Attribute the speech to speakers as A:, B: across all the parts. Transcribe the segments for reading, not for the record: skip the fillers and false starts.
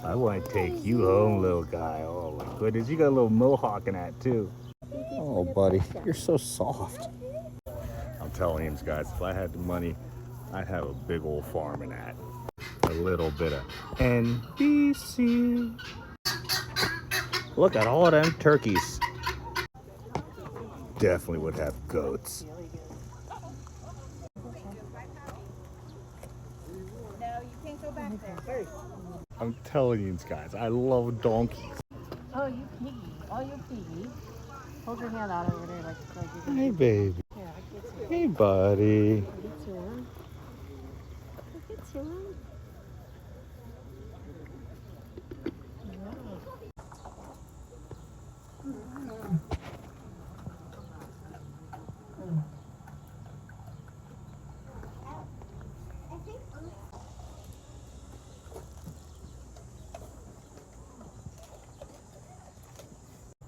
A: I want to take you home, little guy. Oh my goodness, you got a little mohawk in that too. Oh, buddy, you're so soft. I'm telling you guys, if I had the money, I'd have a big old farm in that. A little bit of NBC. Look at all of them turkeys. Definitely would have goats.
B: No, you can't go back there.
A: I'm telling you guys, I love donkeys.
B: Oh, you piggy. Oh, you piggy. Hold your hand out over there like you're
A: Hey, baby.
B: Here, I get you.
A: Hey, buddy.
B: I get you. I get you.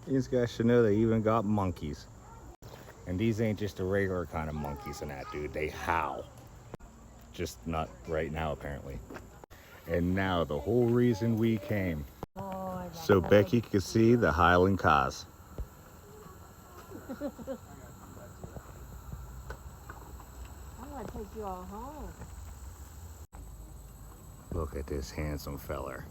A: These guys should know they even got monkeys. And these ain't just a regular kind of monkeys in that, dude. They howl. Just not right now, apparently. And now the whole reason we came. So Becky could see the Highland Cars.
B: I want to take you all home.
A: Look at this handsome feller.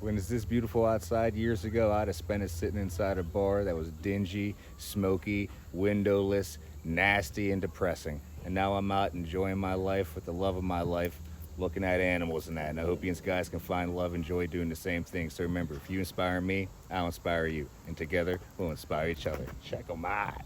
A: When it's this beautiful outside years ago, I'd have spent it sitting inside a bar that was dingy, smoky, windowless, nasty, and depressing. And now I'm out enjoying my life with the love of my life, looking at animals and that. And I hope you guys can find love and joy doing the same thing. So remember, if you inspire me, I'll inspire you. And together, we'll inspire each other. Check 'em out.